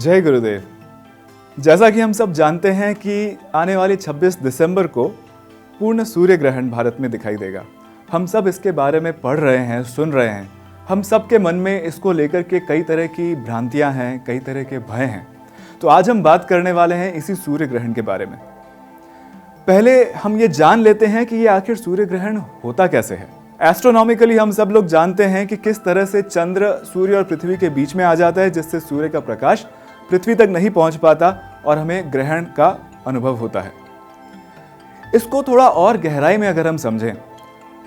जय गुरुदेव। जैसा कि हम सब जानते हैं कि आने वाली 26 दिसंबर को पूर्ण सूर्य ग्रहण भारत में दिखाई देगा। हम सब इसके बारे में पढ़ रहे हैं, सुन रहे हैं। हम सब के मन में इसको लेकर के कई तरह की भ्रांतियां हैं, कई तरह के भय हैं। तो आज हम बात करने वाले हैं इसी सूर्य ग्रहण के बारे में। पहले हम ये जान लेते हैं कि ये आखिर सूर्य ग्रहण होता कैसे है। एस्ट्रोनॉमिकली हम सब लोग जानते हैं कि किस तरह से चंद्र सूर्य और पृथ्वी के बीच में आ जाता है, जिससे सूर्य का प्रकाश पृथ्वी तक नहीं पहुंच पाता और हमें ग्रहण का अनुभव होता है। इसको थोड़ा और गहराई में अगर हम समझें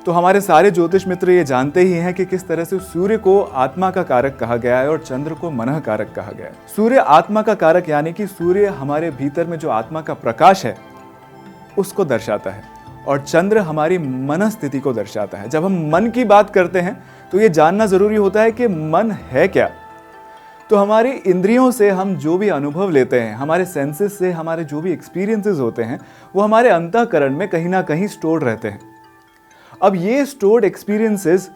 तो हमारे सारे ज्योतिष मित्र ये जानते ही हैं कि किस तरह से सूर्य को आत्मा का कारक कहा गया है और चंद्र को मनः कारक कहा गया है। सूर्य आत्मा का कारक यानी कि सूर्य हमारे भीतर में जो आत्मा का प्रकाश है उसको दर्शाता है और चंद्र हमारी मन स्थिति को दर्शाता है। जब हम मन की बात करते हैं तो ये जानना जरूरी होता है कि मन है क्या। तो हमारी इंद्रियों से हम जो भी अनुभव लेते हैं, हमारे सेंसेस से हमारे जो भी एक्सपीरियंसेस होते हैं, वो हमारे अंतःकरण में कहीं ना कहीं स्टोर्ड रहते हैं। अब ये स्टोर्ड एक्सपीरियंसेस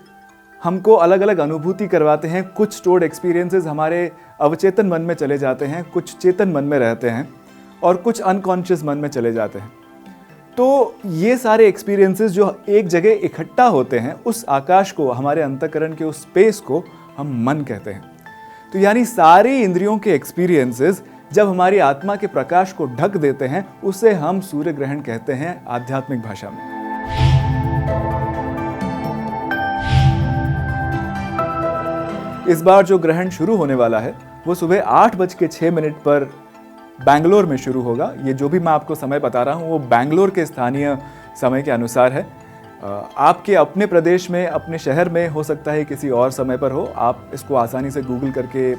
हमको अलग अलग अनुभूति करवाते हैं। कुछ स्टोर्ड एक्सपीरियंसेस हमारे अवचेतन मन में चले जाते हैं, कुछ चेतन मन में रहते हैं और कुछ अनकॉन्शियस मन में चले जाते हैं। तो ये सारे एक्सपीरियंसेस जो एक जगह इकट्ठा होते हैं, उस आकाश को, हमारे अंतःकरण के उस स्पेस को हम मन कहते हैं। तो यानी सारी इंद्रियों के एक्सपीरियंसेस जब हमारी आत्मा के प्रकाश को ढक देते हैं, उसे हम सूर्य ग्रहण कहते हैं आध्यात्मिक भाषा में। इस बार जो ग्रहण शुरू होने वाला है वो सुबह 8:06 पर बैंगलोर में शुरू होगा। ये जो भी मैं आपको समय बता रहा हूँ वो बैंगलोर के स्थानीय समय के अनुसार है। आपके अपने प्रदेश में, अपने शहर में हो सकता है किसी और समय पर हो। आप इसको आसानी से गूगल करके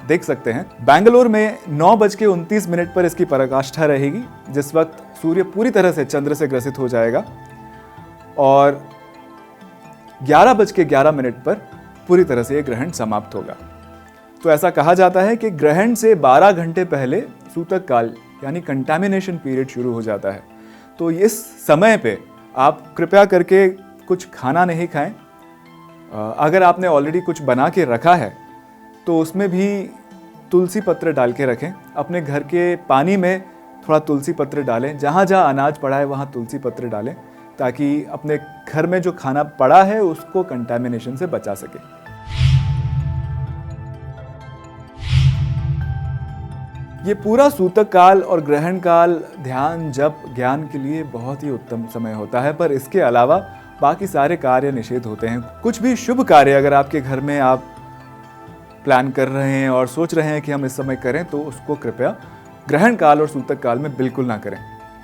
देख सकते हैं। बैंगलोर में 9:29 पर इसकी पराकाष्ठा रहेगी, जिस वक्त सूर्य पूरी तरह से चंद्र से ग्रसित हो जाएगा और 11:11 पर पूरी तरह से ये ग्रहण समाप्त होगा। तो ऐसा कहा जाता है कि ग्रहण से 12 घंटे पहले सूतक काल यानी कंटामिनेशन पीरियड शुरू हो जाता है। तो इस समय पे आप कृपया करके कुछ खाना नहीं खाएं। अगर आपने ऑलरेडी कुछ बना के रखा है तो उसमें भी तुलसी पत्र डाल के रखें। अपने घर के पानी में थोड़ा तुलसी पत्र डालें। जहाँ जहाँ अनाज पड़ा है वहाँ तुलसी पत्र डालें, ताकि अपने घर में जो खाना पड़ा है उसको कंटामिनेशन से बचा सके। ये पूरा सूतक काल और ग्रहण काल ध्यान, जप, ज्ञान के लिए बहुत ही उत्तम समय होता है, पर इसके अलावा बाकी सारे कार्य निषेध होते हैं। कुछ भी शुभ कार्य अगर आपके घर में आप प्लान कर रहे हैं और सोच रहे हैं कि हम इस समय करें, तो उसको कृपया ग्रहण काल और सूतक काल में बिल्कुल ना करें,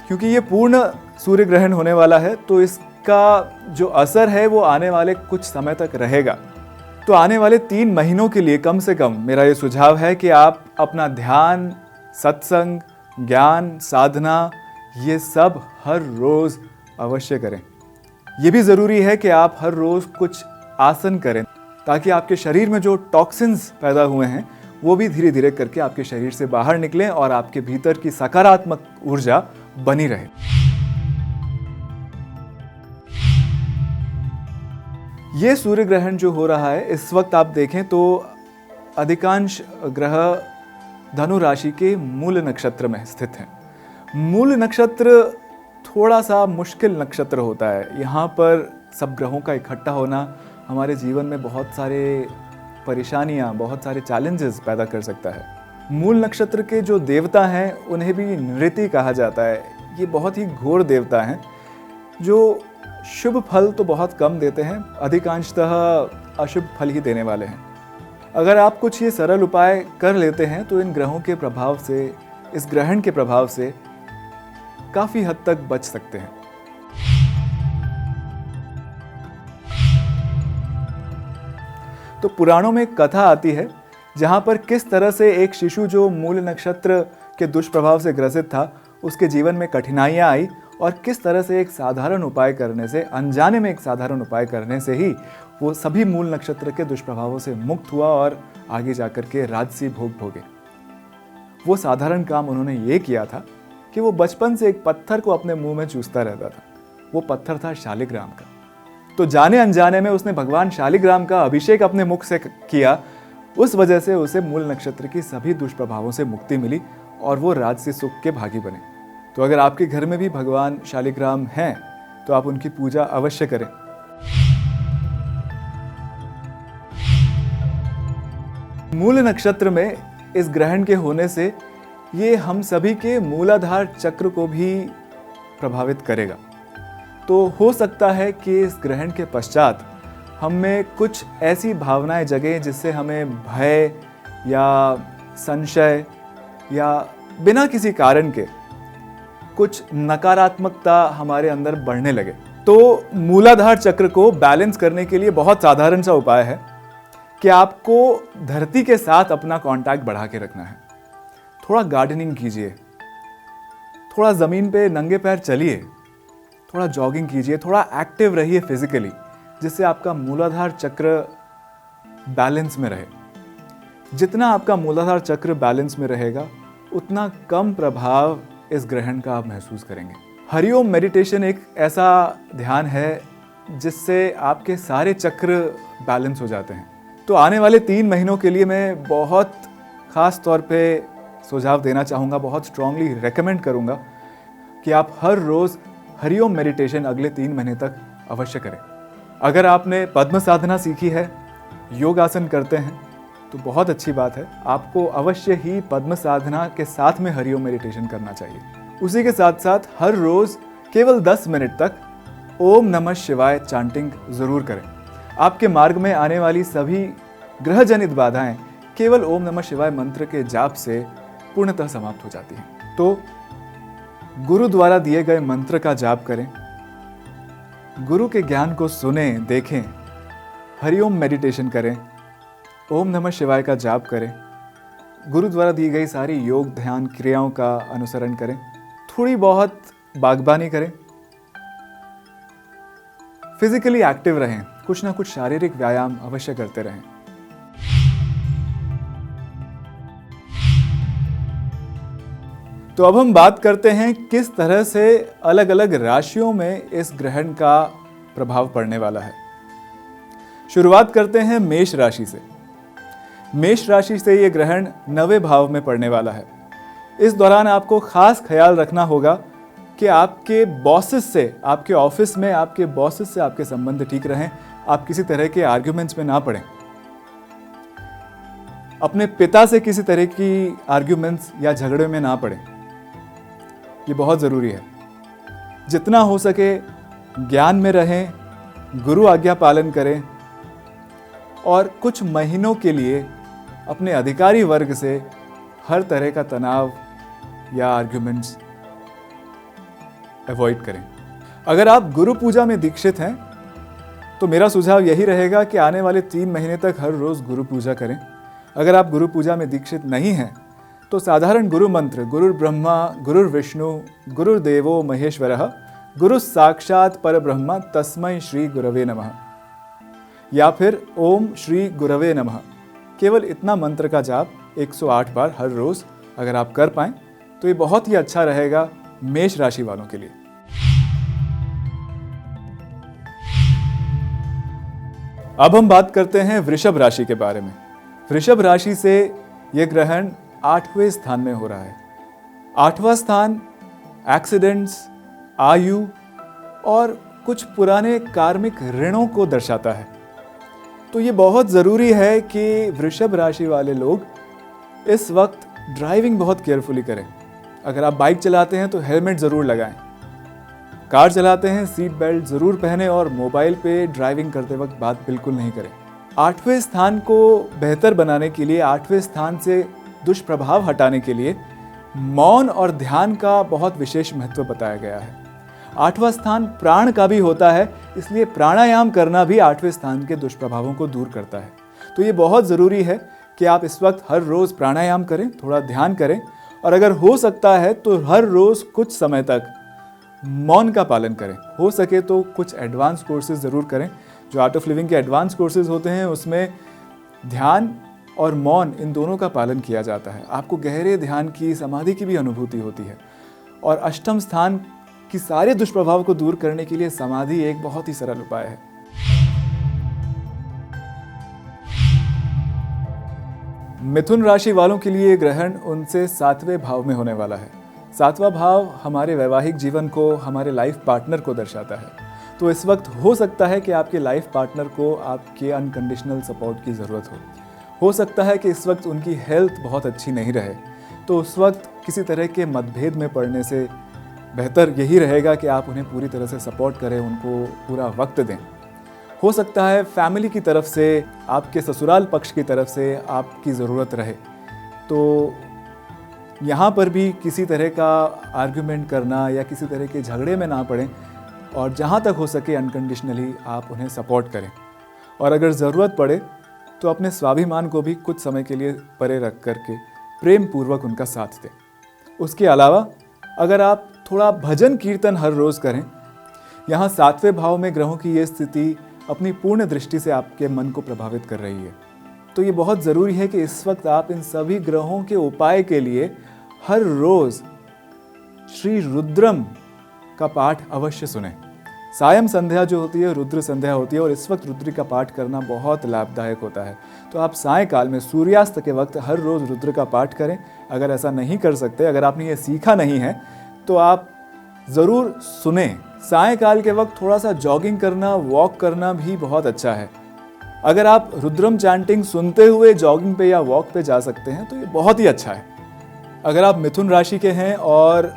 क्योंकि ये पूर्ण सूर्य ग्रहण होने वाला है। तो इसका जो असर है वो आने वाले कुछ समय तक रहेगा। तो आने वाले 3 महीनों के लिए कम से कम मेरा ये सुझाव है कि आप अपना ध्यान, सत्संग, ज्ञान, साधना, ये सब हर रोज अवश्य करें। ये भी ज़रूरी है कि आप हर रोज कुछ आसन करें, ताकि आपके शरीर में जो टॉक्सिन्स पैदा हुए हैं वो भी धीरे धीरे करके आपके शरीर से बाहर निकलें और आपके भीतर की सकारात्मक ऊर्जा बनी रहे। ये सूर्य ग्रहण जो हो रहा है इस वक्त आप देखें तो अधिकांश ग्रह धनु राशि के मूल नक्षत्र में स्थित हैं। मूल नक्षत्र थोड़ा सा मुश्किल नक्षत्र होता है। यहाँ पर सब ग्रहों का इकट्ठा होना हमारे जीवन में बहुत सारे परेशानियाँ, बहुत सारे चैलेंजेस पैदा कर सकता है। मूल नक्षत्र के जो देवता हैं उन्हें भी नृति कहा जाता है। ये बहुत ही घोर देवता हैं जो शुभ फल तो बहुत कम देते हैं, अधिकांशतः अशुभ फल ही देने वाले हैं। अगर आप कुछ ये सरल उपाय कर लेते हैं तो इन ग्रहों के प्रभाव से, इस ग्रहण के प्रभाव से काफी हद तक बच सकते हैं। तो पुराणों में एक कथा आती है जहां पर किस तरह से एक शिशु जो मूल नक्षत्र के दुष्प्रभाव से ग्रसित था, उसके जीवन में कठिनाइयां आई और किस तरह से एक साधारण उपाय करने से, अनजाने में एक साधारण उपाय करने से ही वो सभी मूल नक्षत्र के दुष्प्रभावों से मुक्त हुआ और आगे जाकर के राजसी भोग भोगे। वो साधारण काम उन्होंने ये किया था कि वो बचपन से एक पत्थर को अपने मुंह में चूसता रहता था। वो पत्थर था शालिग्राम का। तो जाने अनजाने में उसने भगवान शालिग्राम का अभिषेक अपने मुख से किया उस वजह से उसे मूल नक्षत्र की सभी दुष्प्रभावों से मुक्ति मिली और वो राजसी सुख के भागी बने। तो अगर आपके घर में भी भगवान शालिग्राम हैं तो आप उनकी पूजा अवश्य करें। मूल नक्षत्र में इस ग्रहण के होने से ये हम सभी के मूलाधार चक्र को भी प्रभावित करेगा। तो हो सकता है कि इस ग्रहण के पश्चात हम में कुछ ऐसी भावनाएं जगें जिससे हमें भय या संशय या बिना किसी कारण के कुछ नकारात्मकता हमारे अंदर बढ़ने लगे। तो मूलाधार चक्र को बैलेंस करने के लिए बहुत साधारण सा उपाय है कि आपको धरती के साथ अपना कांटेक्ट बढ़ा के रखना है। थोड़ा गार्डनिंग कीजिए, थोड़ा ज़मीन पे नंगे पैर चलिए, थोड़ा जॉगिंग कीजिए, थोड़ा एक्टिव रहिए फिजिकली, जिससे आपका मूलाधार चक्र बैलेंस में रहे। जितना आपका मूलाधार चक्र बैलेंस में रहेगा उतना कम प्रभाव इस ग्रहण का आप महसूस करेंगे। हरिओम मेडिटेशन एक ऐसा ध्यान है जिससे आपके सारे चक्र बैलेंस हो जाते हैं। तो आने वाले 3 महीनों के लिए मैं बहुत ख़ास तौर पे सुझाव देना चाहूँगा, बहुत स्ट्रांगली रेकमेंड करूँगा कि आप हर रोज़ हरिओम मेडिटेशन अगले 3 महीने तक अवश्य करें। अगर आपने पद्म साधना सीखी है, योग आसन करते हैं, तो बहुत अच्छी बात है। आपको अवश्य ही पद्म साधना के साथ में हरिओम मेडिटेशन करना चाहिए। उसी के साथ साथ हर रोज़ केवल 10 मिनट तक ओम नमः शिवाय चांटिंग ज़रूर करें। आपके मार्ग में आने वाली सभी ग्रह जनित बाधाएं केवल ओम नमः शिवाय मंत्र के जाप से पूर्णतः समाप्त हो जाती हैं। तो गुरु द्वारा दिए गए मंत्र का जाप करें, गुरु के ज्ञान को सुने, देखें, हरिओम मेडिटेशन करें, ओम नमः शिवाय का जाप करें, गुरु द्वारा दी गई सारी योग ध्यान क्रियाओं का अनुसरण करें, थोड़ी बहुत बागबानी करें, फिजिकली एक्टिव रहें, कुछ ना कुछ शारीरिक व्यायाम अवश्य करते रहें। तो अब हम बात करते हैं किस तरह से अलग अलग राशियों में इस ग्रहण का प्रभाव पड़ने वाला है। शुरुआत करते हैं मेष राशि से। मेष राशि से ये ग्रहण 9वें भाव में पड़ने वाला है। इस दौरान आपको खास ख्याल रखना होगा कि आपके बॉसेस से, आपके ऑफिस में आपके बॉसेस से आपके संबंध ठीक रहें, आप किसी तरह के आर्ग्यूमेंट्स में ना पड़ें। अपने पिता से किसी तरह की आर्ग्यूमेंट्स या झगड़े में ना पड़ें, ये बहुत ज़रूरी है। जितना हो सके ज्ञान में रहें, गुरु आज्ञा पालन करें और कुछ महीनों के लिए अपने अधिकारी वर्ग से हर तरह का तनाव या आर्ग्यूमेंट्स अवॉइड करें। अगर आप गुरु पूजा में दीक्षित हैं तो मेरा सुझाव यही रहेगा कि आने वाले 3 महीने तक हर रोज़ गुरु पूजा करें। अगर आप गुरु पूजा में दीक्षित नहीं हैं तो साधारण गुरु मंत्र गुरुर् ब्रह्मा गुरुर्विष्णु गुरुर्देवो महेश्वरः गुरु साक्षात परब्रह्म तस्मै श्री गुरवे नमः या फिर ओम श्री गुरवे नमः, केवल इतना मंत्र का जाप 108 बार हर रोज़ अगर आप कर पाएं तो ये बहुत ही अच्छा रहेगा मेष राशि वालों के लिए। अब हम बात करते हैं वृषभ राशि के बारे में। वृषभ राशि से यह ग्रहण 8वें स्थान में हो रहा है। 8वां स्थान एक्सीडेंट्स, आयु और कुछ पुराने कार्मिक ऋणों को दर्शाता है। तो ये बहुत ज़रूरी है कि वृषभ राशि वाले लोग इस वक्त ड्राइविंग बहुत केयरफुली करें। अगर आप बाइक चलाते हैं तो हेलमेट ज़रूर लगाएं, कार चलाते हैं सीट बेल्ट ज़रूर पहनें और मोबाइल पे ड्राइविंग करते वक्त बात बिल्कुल नहीं करें। 8वें स्थान को बेहतर बनाने के लिए, 8वें स्थान से दुष्प्रभाव हटाने के लिए मौन और ध्यान का बहुत विशेष महत्व बताया गया है। 8वां स्थान प्राण का भी होता है, इसलिए प्राणायाम करना भी 8वें स्थान के दुष्प्रभावों को दूर करता है। तो ये बहुत ज़रूरी है कि आप इस वक्त हर रोज़ प्राणायाम करें, थोड़ा ध्यान करें और अगर हो सकता है तो हर रोज़ कुछ समय तक मौन का पालन करें। हो सके तो कुछ एडवांस कोर्सेज ज़रूर करें। जो आर्ट ऑफ लिविंग के एडवांस कोर्सेज होते हैं उसमें ध्यान और मौन इन दोनों का पालन किया जाता है। आपको गहरे ध्यान की, समाधि की भी अनुभूति होती है। और अष्टम स्थान की सारे दुष्प्रभाव को दूर करने के लिए समाधि एक बहुत ही सरल उपाय है। मिथुन राशि वालों के लिए ग्रहण उनसे 7वें भाव में होने वाला है। 7वां भाव हमारे वैवाहिक जीवन को, हमारे लाइफ पार्टनर को दर्शाता है। तो इस वक्त हो सकता है कि आपके लाइफ पार्टनर को आपके अनकंडीशनल सपोर्ट की ज़रूरत हो सकता है कि इस वक्त उनकी हेल्थ बहुत अच्छी नहीं रहे, तो उस वक्त किसी तरह के मतभेद में पड़ने से बेहतर यही रहेगा कि आप उन्हें पूरी तरह से सपोर्ट करें, उनको पूरा वक्त दें। हो सकता है फैमिली की तरफ से, आपके ससुराल पक्ष की तरफ से आपकी ज़रूरत रहे, तो यहाँ पर भी किसी तरह का आर्गुमेंट करना या किसी तरह के झगड़े में ना पड़ें और जहाँ तक हो सके अनकंडीशनली आप उन्हें सपोर्ट करें। और अगर ज़रूरत पड़े तो अपने स्वाभिमान को भी कुछ समय के लिए परे रख करके प्रेम पूर्वक उनका साथ दें। उसके अलावा अगर आप थोड़ा भजन कीर्तन हर रोज़ करें, यहाँ 7वें भाव में ग्रहों की ये स्थिति अपनी पूर्ण दृष्टि से आपके मन को प्रभावित कर रही है, तो ये बहुत ज़रूरी है कि इस वक्त आप इन सभी ग्रहों के उपाय के लिए हर रोज़ श्री रुद्रम का पाठ अवश्य सुने। सायं संध्या जो होती है रुद्र संध्या होती है, और इस वक्त रुद्र का पाठ करना बहुत लाभदायक होता है। तो आप सायंकाल में सूर्यास्त के वक्त हर रोज़ रुद्र का पाठ करें। अगर ऐसा नहीं कर सकते, अगर आपने ये सीखा नहीं है, तो आप ज़रूर सुने। सायंकाल के वक्त थोड़ा सा जॉगिंग करना, वॉक करना भी बहुत अच्छा है। अगर आप रुद्रम चैंटिंग सुनते हुए जॉगिंग पे या वॉक पे जा सकते हैं तो ये बहुत ही अच्छा है। अगर आप मिथुन राशि के हैं और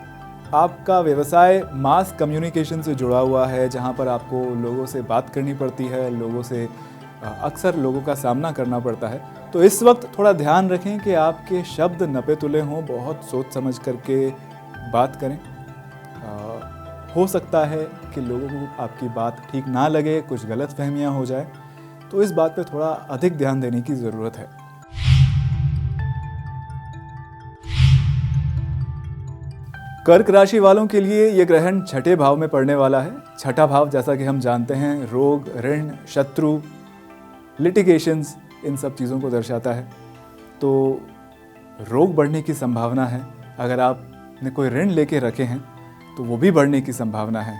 आपका व्यवसाय मास कम्युनिकेशन से जुड़ा हुआ है, जहाँ पर आपको लोगों से बात करनी पड़ती है, लोगों से अक्सर लोगों का सामना करना पड़ता है, तो इस वक्त थोड़ा ध्यान रखें कि आपके शब्द नपे तुले हों, बहुत सोच समझ करके बात करें। हो सकता है कि लोगों को आपकी बात ठीक ना लगे, कुछ गलतफहमियां हो जाए, तो इस बात पे थोड़ा अधिक ध्यान देने की ज़रूरत है। कर्क राशि वालों के लिए ये ग्रहण 6ठे भाव में पड़ने वाला है। 6ठा भाव जैसा कि हम जानते हैं रोग, ऋण, शत्रु, लिटिगेशंस, इन सब चीज़ों को दर्शाता है। तो रोग बढ़ने की संभावना है। अगर आपने कोई ऋण लेके रखे हैं तो वो भी बढ़ने की संभावना है।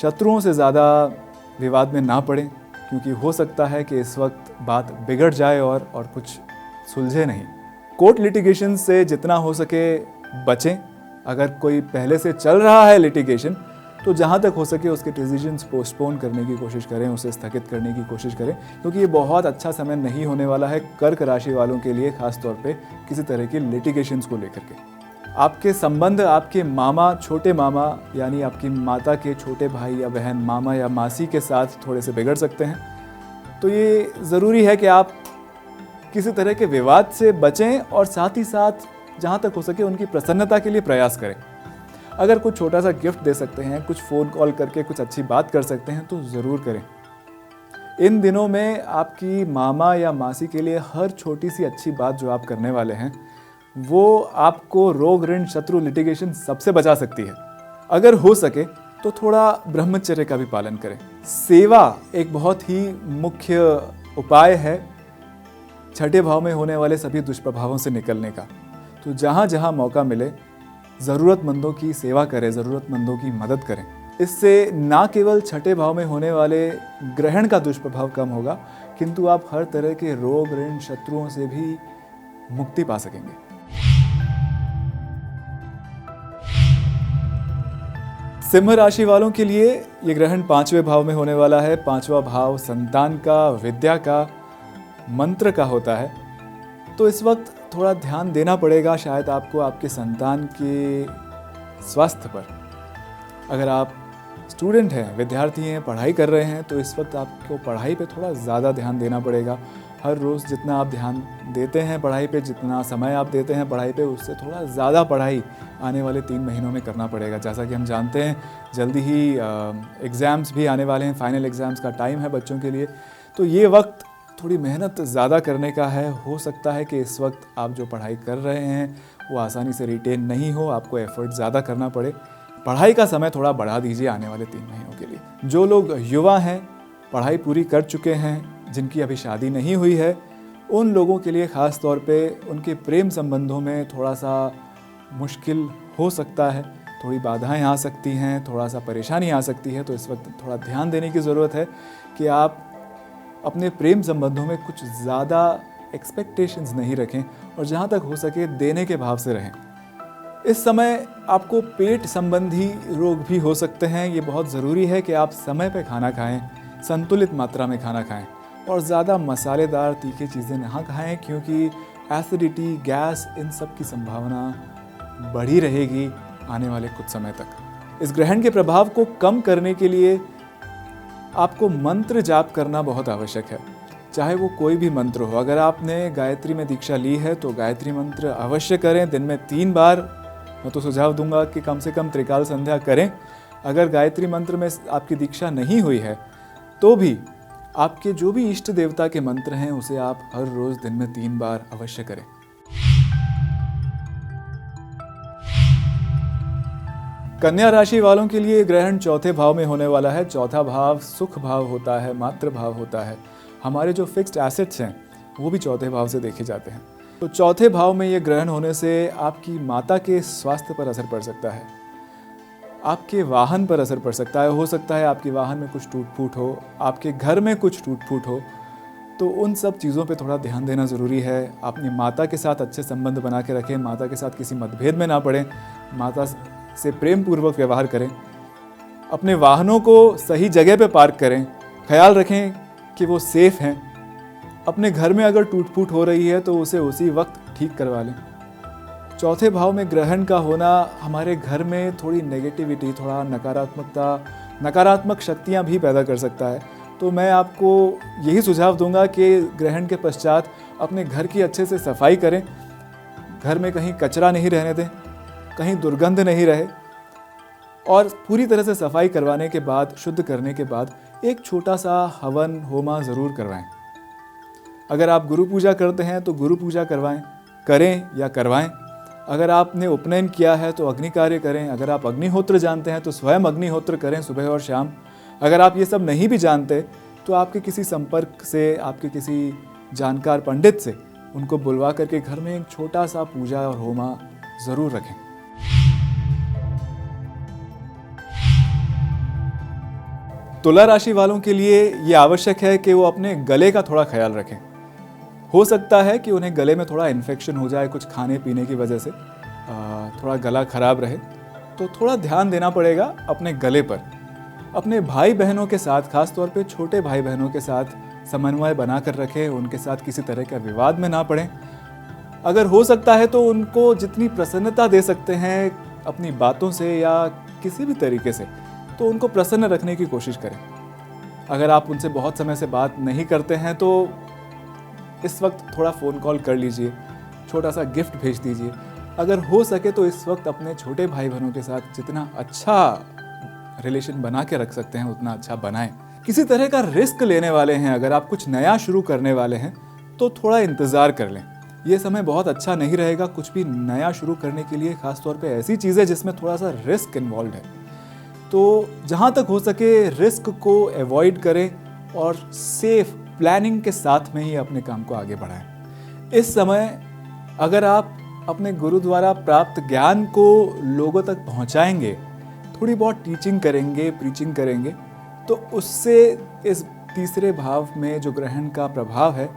शत्रुओं से ज़्यादा विवाद में ना पड़ें, क्योंकि हो सकता है कि इस वक्त बात बिगड़ जाए और कुछ सुलझे नहीं। कोर्ट लिटिगेशन से जितना हो सके बचें। अगर कोई पहले से चल रहा है लिटिगेशन, तो जहाँ तक हो सके उसके डिसीजंस पोस्टपोन करने की कोशिश करें, उसे स्थगित करने की कोशिश करें, क्योंकि ये बहुत अच्छा समय नहीं होने वाला है कर्क राशि वालों के लिए, खास तौर पे किसी तरह की लिटिगेशंस को लेकर के। आपके संबंध आपके मामा, छोटे मामा यानी आपकी माता के छोटे भाई या बहन, मामा या मासी के साथ थोड़े से बिगड़ सकते हैं। तो ये ज़रूरी है कि आप किसी तरह के विवाद से बचें और साथ ही साथ जहाँ तक हो सके उनकी प्रसन्नता के लिए प्रयास करें। अगर कुछ छोटा सा गिफ्ट दे सकते हैं, कुछ फ़ोन कॉल करके कुछ अच्छी बात कर सकते हैं, तो ज़रूर करें। इन दिनों में आपकी मामा या मासी के लिए हर छोटी सी अच्छी बात जो आप करने वाले हैं, वो आपको रोग, ऋण, शत्रु, लिटिगेशन सबसे बचा सकती है। अगर हो सके तो थोड़ा ब्रह्मचर्य का भी पालन करें। सेवा एक बहुत ही मुख्य उपाय है 6ठे भाव में होने वाले सभी दुष्प्रभावों से निकलने का। तो जहाँ जहाँ मौका मिले ज़रूरतमंदों की सेवा करें, ज़रूरतमंदों की मदद करें। इससे ना केवल 6ठे भाव में होने वाले ग्रहण का दुष्प्रभाव कम होगा, किंतु आप हर तरह के रोग, ऋण, शत्रुओं से भी मुक्ति पा सकेंगे। सिंह राशि वालों के लिए ये ग्रहण 5वें भाव में होने वाला है। 5वां भाव संतान का, विद्या का, मंत्र का होता है। तो इस वक्त थोड़ा ध्यान देना पड़ेगा शायद आपको आपके संतान के स्वास्थ्य पर। अगर आप स्टूडेंट हैं, विद्यार्थी हैं, पढ़ाई कर रहे हैं, तो इस वक्त आपको पढ़ाई पे थोड़ा ज़्यादा ध्यान देना पड़ेगा। हर रोज़ जितना आप ध्यान देते हैं पढ़ाई पे, जितना समय आप देते हैं पढ़ाई पे, उससे थोड़ा ज़्यादा पढ़ाई आने वाले 3 महीनों में करना पड़ेगा। जैसा कि हम जानते हैं जल्दी ही एग्ज़ाम्स भी आने वाले हैं, फाइनल एग्ज़ाम्स का टाइम है बच्चों के लिए। तो ये वक्त थोड़ी मेहनत ज़्यादा करने का है। हो सकता है कि इस वक्त आप जो पढ़ाई कर रहे हैं वो आसानी से रिटेन नहीं हो, आपको एफ़र्ट ज़्यादा करना पड़े। पढ़ाई का समय थोड़ा बढ़ा दीजिए आने वाले 3 महीनों के लिए। जो लोग युवा हैं, पढ़ाई पूरी कर चुके हैं, जिनकी अभी शादी नहीं हुई है, उन लोगों के लिए ख़ास तौर पे उनके प्रेम संबंधों में थोड़ा सा मुश्किल हो सकता है, थोड़ी बाधाएं आ सकती हैं, थोड़ा सा परेशानी आ सकती है। तो इस वक्त थोड़ा ध्यान देने की ज़रूरत है कि आप अपने प्रेम संबंधों में कुछ ज़्यादा एक्सपेक्टेशंस नहीं रखें और जहाँ तक हो सके देने के भाव से रहें। इस समय आपको पेट संबंधी रोग भी हो सकते हैं। ये बहुत ज़रूरी है कि आप समय पे खाना खाएं, संतुलित मात्रा में खाना खाएं और ज़्यादा मसालेदार तीखी चीज़ें ना खाएं, क्योंकि एसिडिटी, गैस, इन सब की संभावना बढ़ी रहेगी आने वाले कुछ समय तक। इस ग्रहण के प्रभाव को कम करने के लिए आपको मंत्र जाप करना बहुत आवश्यक है, चाहे वो कोई भी मंत्र हो। अगर आपने गायत्री में दीक्षा ली है तो गायत्री मंत्र अवश्य करें, दिन में 3 बार। मैं तो सुझाव दूंगा कि कम से कम त्रिकाल संध्या करें। अगर गायत्री मंत्र में आपकी दीक्षा नहीं हुई है तो भी आपके जो भी इष्ट देवता के मंत्र हैं उसे आप हर रोज दिन में 3 बार अवश्य करें। कन्या राशि वालों के लिए ग्रहण चौथे भाव में होने वाला है। चौथा भाव सुख भाव होता है, मातृ भाव होता है। हमारे जो फिक्स्ड एसेट्स हैं वो भी चौथे भाव से देखे जाते हैं। तो चौथे भाव में ये ग्रहण होने से आपकी माता के स्वास्थ्य पर असर पड़ सकता है, आपके वाहन पर असर पड़ सकता है। हो सकता है आपके वाहन में कुछ टूट फूट हो, आपके घर में कुछ टूट फूट हो, तो उन सब चीज़ों पे थोड़ा ध्यान देना ज़रूरी है। अपनी माता के साथ अच्छे संबंध बना के रखें, माता के साथ किसी मतभेद में ना पड़ें, माता से प्रेम पूर्वक व्यवहार करें, अपने वाहनों को सही जगह पे पार्क करें, ख्याल रखें कि वो सेफ़ हैं। अपने घर में अगर टूट फूट हो रही है तो उसे उसी वक्त ठीक करवा लें। चौथे भाव में ग्रहण का होना हमारे घर में थोड़ी नेगेटिविटी, थोड़ा नकारात्मक शक्तियाँ भी पैदा कर सकता है। तो मैं आपको यही सुझाव दूंगा कि ग्रहण के पश्चात अपने घर की अच्छे से सफाई करें, घर में कहीं कचरा नहीं रहने दें, कहीं दुर्गंध नहीं रहे, और पूरी तरह से सफाई करवाने के बाद, शुद्ध करने के बाद एक छोटा सा हवन होमा ज़रूर करवाएं। अगर आप गुरु पूजा करते हैं तो गुरु पूजा करें या करवाएं। अगर आपने उपनयन किया है तो अग्नि कार्य करें। अगर आप अग्निहोत्र जानते हैं तो स्वयं अग्निहोत्र करें सुबह और शाम। अगर आप ये सब नहीं भी जानते तो आपके किसी संपर्क से, आपके किसी जानकार पंडित से उनको बुलवा करके घर में एक छोटा सा पूजा और होमा ज़रूर रखें। तुला राशि वालों के लिए ये आवश्यक है कि वो अपने गले का थोड़ा ख्याल रखें। हो सकता है कि उन्हें गले में थोड़ा इन्फेक्शन हो जाए कुछ खाने पीने की वजह से, थोड़ा गला खराब रहे, तो थोड़ा ध्यान देना पड़ेगा अपने गले पर। अपने भाई बहनों के साथ, खास तौर पे छोटे भाई बहनों के साथ समन्वय बना कर रखें, उनके साथ किसी तरह का विवाद में ना पड़ें। अगर हो सकता है तो उनको जितनी प्रसन्नता दे सकते हैं अपनी बातों से या किसी भी तरीके से, तो उनको प्रसन्न रखने की कोशिश करें। अगर आप उनसे बहुत समय से बात नहीं करते हैं तो इस वक्त थोड़ा फ़ोन कॉल कर लीजिए, छोटा सा गिफ्ट भेज दीजिए। अगर हो सके तो इस वक्त अपने छोटे भाई बहनों के साथ जितना अच्छा रिलेशन बना के रख सकते हैं उतना अच्छा बनाएं। किसी तरह का रिस्क लेने वाले हैं, अगर आप कुछ नया शुरू करने वाले हैं तो थोड़ा इंतज़ार कर लें। ये समय बहुत अच्छा नहीं रहेगा कुछ भी नया शुरू करने के लिए, खास तौर पे ऐसी चीज़ें जिसमें थोड़ा सा रिस्क इन्वॉल्व है। तो जहाँ तक हो सके रिस्क को अवॉइड करें और सेफ प्लानिंग के साथ में ही अपने काम को आगे बढ़ाएं। इस समय अगर आप अपने गुरु द्वारा प्राप्त ज्ञान को लोगों तक पहुँचाएंगे, थोड़ी बहुत टीचिंग करेंगे, प्रीचिंग करेंगे, तो उससे इस तीसरे भाव में जो ग्रहण का प्रभाव है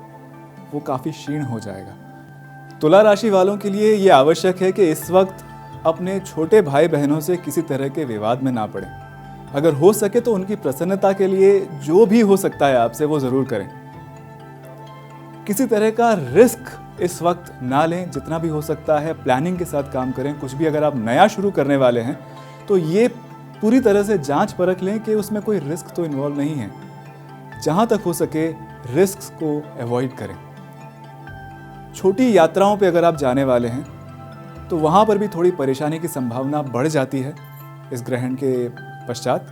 वो काफ़ी क्षीण हो जाएगा। तुला राशि वालों के लिए ये आवश्यक है कि इस वक्त अपने छोटे भाई बहनों से किसी तरह के विवाद में ना पड़ें। अगर हो सके तो उनकी प्रसन्नता के लिए जो भी हो सकता है आपसे वो ज़रूर करें। किसी तरह का रिस्क इस वक्त ना लें, जितना भी हो सकता है प्लानिंग के साथ काम करें। कुछ भी अगर आप नया शुरू करने वाले हैं तो ये पूरी तरह से जांच परख लें कि उसमें कोई रिस्क तो इन्वॉल्व नहीं है। जहाँ तक हो सके रिस्क को अवॉइड करें। छोटी यात्राओं पे अगर आप जाने वाले हैं तो वहाँ पर भी थोड़ी परेशानी की संभावना बढ़ जाती है इस ग्रहण के पश्चात।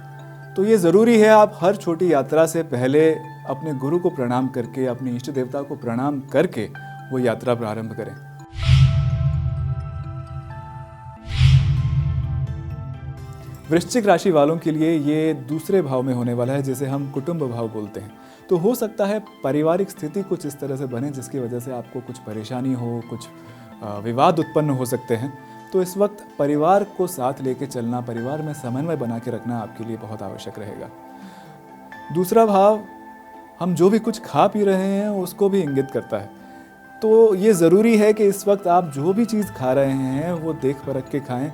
तो ये ज़रूरी है आप हर छोटी यात्रा से पहले अपने गुरु को प्रणाम करके, अपने इष्ट देवता को प्रणाम करके वो यात्रा प्रारंभ करें। वृश्चिक राशि वालों के लिए ये दूसरे भाव में होने वाला है, जिसे हम कुटुंब भाव बोलते हैं। तो हो सकता है पारिवारिक स्थिति कुछ इस तरह से बने जिसकी वजह से आपको कुछ परेशानी हो, कुछ विवाद उत्पन्न हो सकते हैं। तो इस वक्त परिवार को साथ लेके चलना, परिवार में समन्वय बना के रखना आपके लिए बहुत आवश्यक रहेगा। दूसरा भाव हम जो भी कुछ खा पी रहे हैं उसको भी इंगित करता है। तो ये ज़रूरी है कि इस वक्त आप जो भी चीज़ खा रहे हैं वो देख परख के खाएं।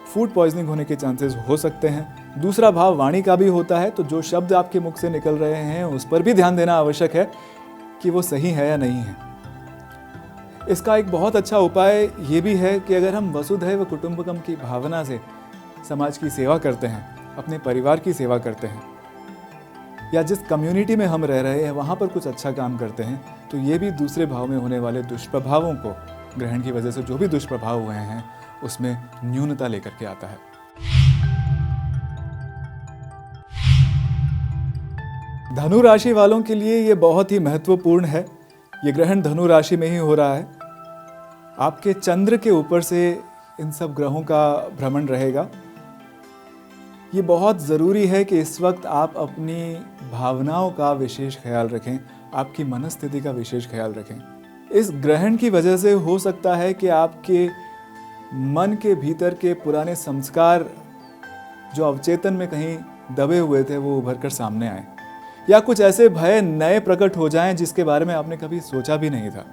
फूड पॉइजनिंग होने के चांसेस हो सकते हैं। दूसरा भाव वाणी का भी होता है, तो जो शब्द आपके मुख से निकल रहे हैं उस पर भी ध्यान देना आवश्यक है कि वो सही है या नहीं है। इसका एक बहुत अच्छा उपाय ये भी है कि अगर हम वसुधैव कुटुंबकम की भावना से समाज की सेवा करते हैं, अपने परिवार की सेवा करते हैं, या जिस कम्युनिटी में हम रह रहे हैं वहाँ पर कुछ अच्छा काम करते हैं, तो ये भी दूसरे भाव में होने वाले दुष्प्रभावों को, ग्रहण की वजह से जो भी दुष्प्रभाव हुए हैं उसमें न्यूनता लेकर के आता है। धनु राशि वालों के लिए ये बहुत ही महत्वपूर्ण है। ये ग्रहण धनु राशि में ही हो रहा है। आपके चंद्र के ऊपर से इन सब ग्रहों का भ्रमण रहेगा। ये बहुत ज़रूरी है कि इस वक्त आप अपनी भावनाओं का विशेष ख्याल रखें, आपकी मनस्थिति का विशेष ख्याल रखें। इस ग्रहण की वजह से हो सकता है कि आपके मन के भीतर के पुराने संस्कार जो अवचेतन में कहीं दबे हुए थे वो उभर कर सामने आए, या कुछ ऐसे भय नए प्रकट हो जाएं जिसके बारे में आपने कभी सोचा भी नहीं था।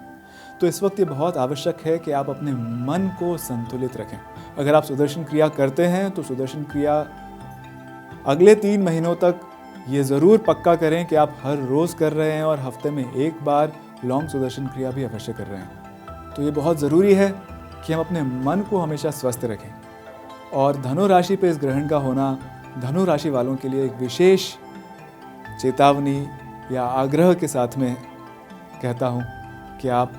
तो इस वक्त ये बहुत आवश्यक है कि आप अपने मन को संतुलित रखें। अगर आप सुदर्शन क्रिया करते हैं तो सुदर्शन क्रिया अगले 3 महीनों तक ये ज़रूर पक्का करें कि आप हर रोज़ कर रहे हैं और हफ्ते में एक बार लॉन्ग सुदर्शन क्रिया भी अवश्य कर रहे हैं। तो ये बहुत ज़रूरी है कि हम अपने मन को हमेशा स्वस्थ रखें। और धनु राशि पे इस ग्रहण का होना धनु राशि वालों के लिए एक विशेष चेतावनी या आग्रह के साथ में कहता हूँ कि आप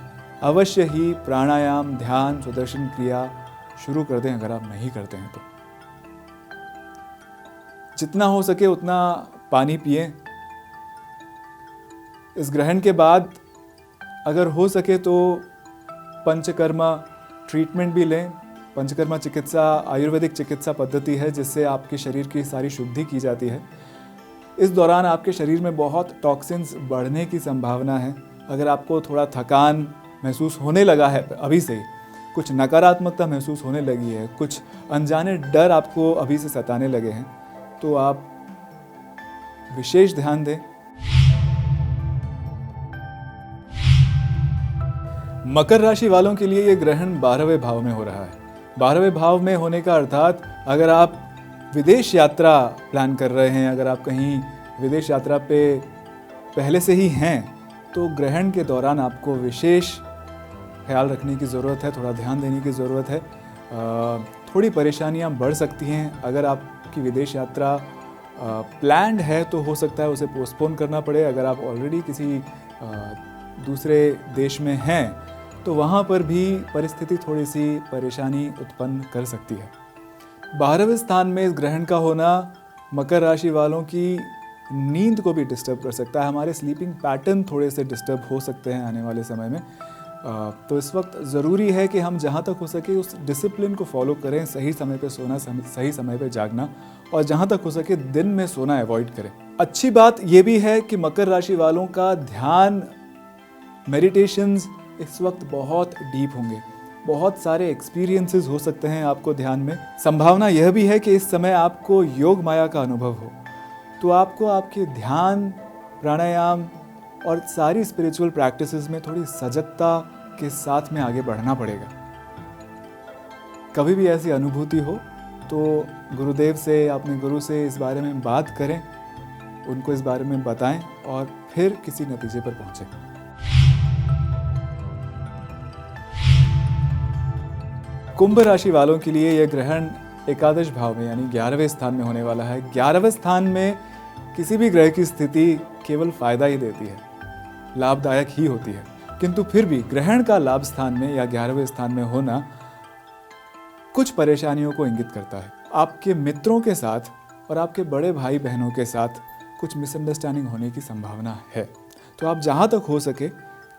अवश्य ही प्राणायाम, ध्यान, सुदर्शन क्रिया शुरू कर दें अगर आप नहीं करते हैं तो। जितना हो सके उतना पानी पिएं। इस ग्रहण के बाद अगर हो सके तो पंचकर्मा ट्रीटमेंट भी लें। पंचकर्मा चिकित्सा आयुर्वेदिक चिकित्सा पद्धति है जिससे आपके शरीर की सारी शुद्धि की जाती है। इस दौरान आपके शरीर में बहुत टॉक्सिन्स बढ़ने की संभावना है। अगर आपको थोड़ा थकान महसूस होने लगा है अभी से, कुछ नकारात्मकता महसूस होने लगी है, कुछ अनजाने डर आपको अभी से सताने लगे हैं, तो आप विशेष ध्यान दें। मकर राशि वालों के लिए ये ग्रहण 12वें भाव में हो रहा है। 12वें भाव में होने का अर्थात अगर आप विदेश यात्रा प्लान कर रहे हैं, अगर आप कहीं विदेश यात्रा पे पहले से ही हैं, तो ग्रहण के दौरान आपको विशेष ख्याल रखने की ज़रूरत है, थोड़ा ध्यान देने की ज़रूरत है। थोड़ी परेशानियां बढ़ सकती हैं। अगर आपकी विदेश यात्रा प्लान्ड है तो हो सकता है उसे पोस्टपोन करना पड़े। अगर आप ऑलरेडी किसी दूसरे देश में हैं तो वहाँ पर भी परिस्थिति थोड़ी सी परेशानी उत्पन्न कर सकती है। 12वें स्थान में इस ग्रहण का होना मकर राशि वालों की नींद को भी डिस्टर्ब कर सकता है। हमारे स्लीपिंग पैटर्न थोड़े से डिस्टर्ब हो सकते हैं आने वाले समय में। तो इस वक्त ज़रूरी है कि हम जहाँ तक हो सके उस डिसिप्लिन को फॉलो करें। सही समय पे सोना, सही समय पे जागना, और जहाँ तक हो सके दिन में सोना अवॉइड करें। अच्छी बात ये भी है कि मकर राशि वालों का ध्यान, मेडिटेशंस इस वक्त बहुत डीप होंगे। बहुत सारे एक्सपीरियंसेस हो सकते हैं आपको ध्यान में। संभावना यह भी है कि इस समय आपको योग माया का अनुभव हो, तो आपको आपके ध्यान, प्राणायाम और सारी स्पिरिचुअल प्रैक्टिसेस में थोड़ी सजगता के साथ में आगे बढ़ना पड़ेगा। कभी भी ऐसी अनुभूति हो तो गुरुदेव से, अपने गुरु से इस बारे में बात करें, उनको इस बारे में बताएं और फिर किसी नतीजे पर पहुंचें। कुंभ राशि वालों के लिए यह ग्रहण एकादश भाव में यानी 11वें स्थान में होने वाला है। 11वें स्थान में किसी भी ग्रह की स्थिति केवल फायदा ही देती है, लाभदायक ही होती है, किंतु फिर भी ग्रहण का लाभ स्थान में या 11वें स्थान में होना कुछ परेशानियों को इंगित करता है। आपके मित्रों के साथ और आपके बड़े भाई बहनों के साथ कुछ मिसअंडरस्टैंडिंग होने की संभावना है। तो आप जहाँ तक हो सके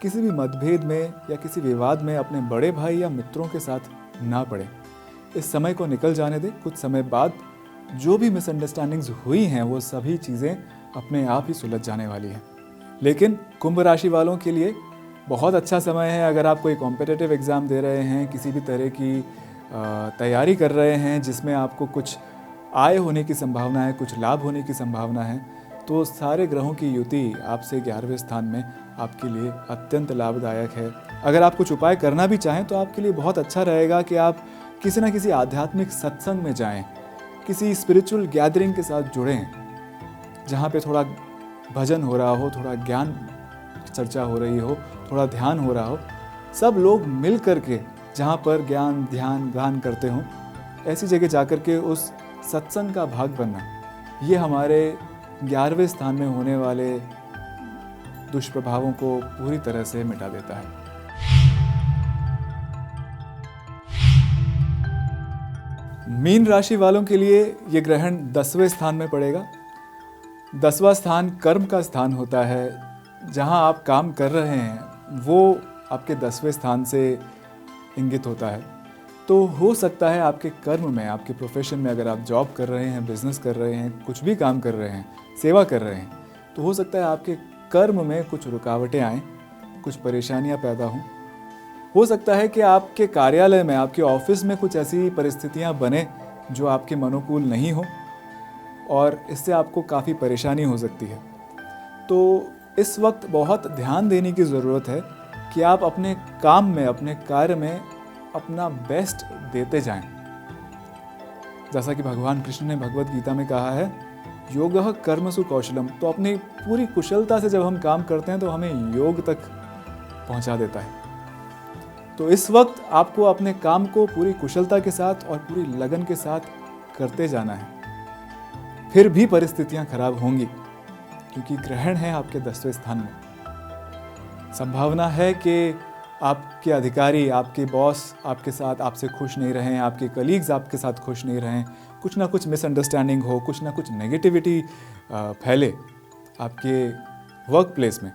किसी भी मतभेद में या किसी विवाद में अपने बड़े भाई या मित्रों के साथ ना पड़े। इस समय को निकल जाने दें। कुछ समय बाद जो भी मिसअंडरस्टैंडिंग्स हुई हैं वो सभी चीज़ें अपने आप ही सुलझ जाने वाली हैं। लेकिन कुंभ राशि वालों के लिए बहुत अच्छा समय है। अगर आप कोई कॉम्पिटिटिव एग्ज़ाम दे रहे हैं, किसी भी तरह की तैयारी कर रहे हैं जिसमें आपको कुछ आय होने की संभावना है, कुछ लाभ होने की संभावना है, तो सारे ग्रहों की युति आपसे 11वें स्थान में आपके लिए अत्यंत लाभदायक है। अगर आप कुछ उपाय करना भी चाहें तो आपके लिए बहुत अच्छा रहेगा कि आप किसी न किसी आध्यात्मिक सत्संग में जाएं, किसी स्पिरिचुअल गैदरिंग के साथ जुड़ें, जहाँ पे थोड़ा भजन हो रहा हो, थोड़ा ज्ञान चर्चा हो रही हो, थोड़ा ध्यान हो रहा हो, सब लोग मिल करके जहाँ पर ज्ञान ध्यान गान करते हों, ऐसी जगह जाकर के उस सत्संग का भाग बनना, ये हमारे 11वें स्थान में होने वाले दुष्प्रभावों को पूरी तरह से मिटा देता है। मीन राशि वालों के लिए ये ग्रहण 10वें स्थान में पड़ेगा। 10वां स्थान कर्म का स्थान होता है। जहां आप काम कर रहे हैं वो आपके 10वें स्थान से इंगित होता है। तो हो सकता है आपके कर्म में, आपके प्रोफेशन में, अगर आप जॉब कर रहे हैं, बिजनेस कर रहे हैं, कुछ भी काम कर रहे हैं, सेवा कर रहे हैं, तो हो सकता है आपके कर्म में कुछ रुकावटें आएँ, कुछ परेशानियां पैदा हों। हो सकता है कि आपके कार्यालय में, आपके ऑफिस में कुछ ऐसी परिस्थितियां बने जो आपके मनोकूल नहीं हो और इससे आपको काफ़ी परेशानी हो सकती है। तो इस वक्त बहुत ध्यान देने की ज़रूरत है कि आप अपने काम में, अपने कार्य में अपना बेस्ट देते जाएं। जैसा कि भगवान कृष्ण ने भगवत गीता में कहा है, योगः कर्मसु कौशलम। तो अपनी पूरी कुशलता से जब हम काम करते हैं तो हमें योग तक पहुंचा देता है। तो इस वक्त आपको अपने काम को पूरी कुशलता के साथ और पूरी लगन के साथ करते जाना है। फिर भी परिस्थितियां खराब होंगी क्योंकि ग्रहण है आपके 10वें स्थान में। संभावना है कि आपके अधिकारी, आपके बॉस आपके साथ, आपसे खुश नहीं रहें, आपके कलीग्स आपके साथ खुश नहीं रहें, कुछ ना कुछ मिसअंडरस्टैंडिंग हो, कुछ ना कुछ नेगेटिविटी फैले आपके वर्क प्लेस में।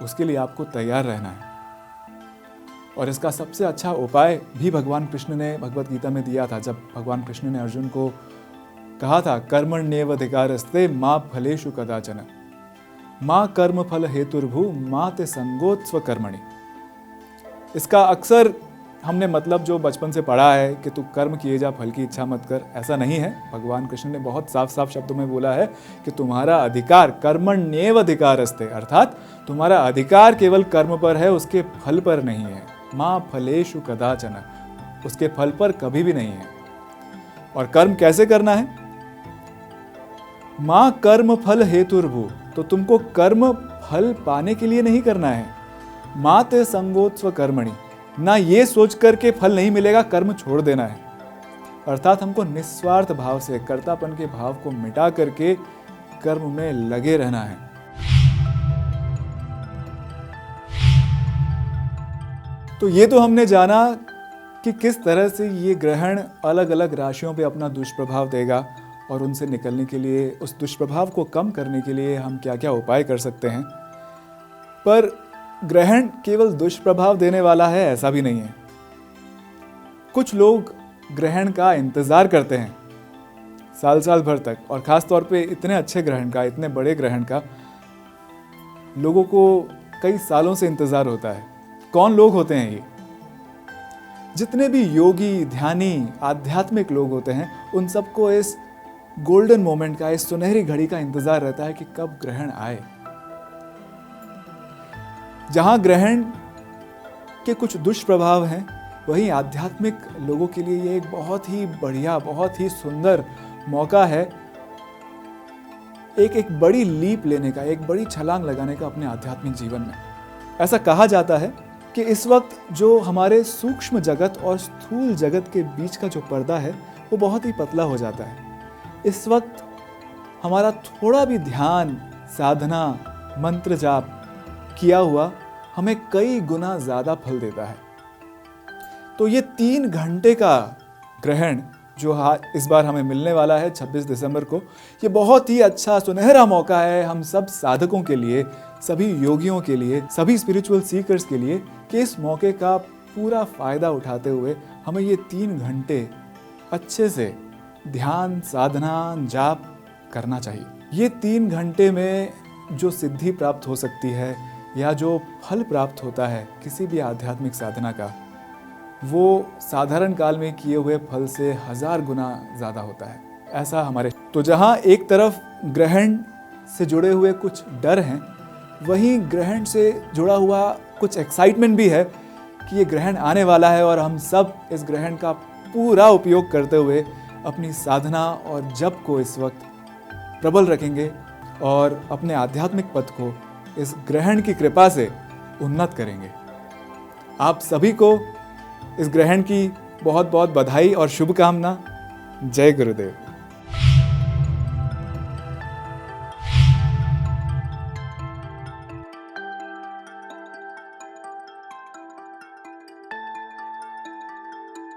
उसके लिए आपको तैयार रहना है। और इसका सबसे अच्छा उपाय भी भगवान कृष्ण ने भगवत गीता में दिया था। जब भगवान कृष्ण ने अर्जुन को कहा था, कर्मण्येवाधिकारस्ते मा फलेषु कदाचन माँ कर्म फल हेतुर्भु माँ ते संगोत्स्व कर्मणि। इसका अक्सर हमने मतलब जो बचपन से पढ़ा है कि तू कर्म किए जा, फल की इच्छा मत कर, ऐसा नहीं है। भगवान कृष्ण ने बहुत साफ साफ शब्दों में बोला है कि तुम्हारा अधिकार कर्मण्येवाधिकारस्ते, अर्थात तुम्हारा अधिकार केवल कर्म पर है, उसके फल पर नहीं है। माँ फलेषु कदाचन, उसके फल पर कभी भी नहीं है। और कर्म कैसे करना है? माँ कर्म फल हेतुर्भु, तो तुमको कर्म फल पाने के लिए नहीं करना है। माँ ते संगोत्स्व कर्मणि, ना ये सोच कर के फल नहीं मिलेगा कर्म छोड़ देना है। अर्थात हमको निस्वार्थ भाव से, कर्तापन के भाव को मिटा करके कर्म में लगे रहना है। तो ये तो हमने जाना कि किस तरह से ये ग्रहण अलग अलग राशियों पे अपना दुष्प्रभाव देगा और उनसे निकलने के लिए, उस दुष्प्रभाव को कम करने के लिए हम क्या क्या उपाय कर सकते हैं। पर ग्रहण केवल दुष्प्रभाव देने वाला है ऐसा भी नहीं है। कुछ लोग ग्रहण का इंतजार करते हैं साल साल भर तक, और खास तौर पे इतने अच्छे ग्रहण का, इतने बड़े ग्रहण का लोगों को कई सालों से इंतजार होता है। कौन लोग होते हैं ये? जितने भी योगी, ध्यानी, आध्यात्मिक लोग होते हैं, उन सबको इस गोल्डन मोमेंट का, इस सुनहरी घड़ी का इंतजार रहता है कि कब ग्रहण आए। जहां ग्रहण के कुछ दुष्प्रभाव हैं, वहीं आध्यात्मिक लोगों के लिए ये एक बहुत ही बढ़िया, बहुत ही सुंदर मौका है एक बड़ी लीप लेने का, एक बड़ी छलांग लगाने का अपने आध्यात्मिक जीवन में। ऐसा कहा जाता है कि इस वक्त जो हमारे सूक्ष्म जगत और स्थूल जगत के बीच का जो पर्दा है वो बहुत ही पतला हो जाता है। इस वक्त हमारा थोड़ा भी ध्यान, साधना, मंत्र जाप किया हुआ हमें कई गुना ज़्यादा फल देता है। तो ये 3 घंटे का ग्रहण जो इस बार हमें मिलने वाला है 26 दिसंबर को, ये बहुत ही अच्छा सुनहरा मौका है हम सब साधकों के लिए, सभी योगियों के लिए, सभी स्पिरिचुअल सीकर्स के लिए, कि इस मौके का पूरा फ़ायदा उठाते हुए हमें ये 3 घंटे अच्छे से ध्यान, साधना, जाप करना चाहिए। ये 3 घंटे में जो सिद्धि प्राप्त हो सकती है या जो फल प्राप्त होता है किसी भी आध्यात्मिक साधना का, वो साधारण काल में किए हुए फल से 1000 गुना ज़्यादा होता है। ऐसा हमारे तो जहाँ एक तरफ ग्रहण से जुड़े हुए कुछ डर हैं, वहीं ग्रहण से जुड़ा हुआ कुछ एक्साइटमेंट भी है कि ये ग्रहण आने वाला है और हम सब इस ग्रहण का पूरा उपयोग करते हुए अपनी साधना और जप को इस वक्त प्रबल रखेंगे और अपने आध्यात्मिक पथ को इस ग्रहण की कृपा से उन्नत करेंगे। आप सभी को इस ग्रहण की बहुत बहुत बधाई और शुभकामना। जय गुरुदेव।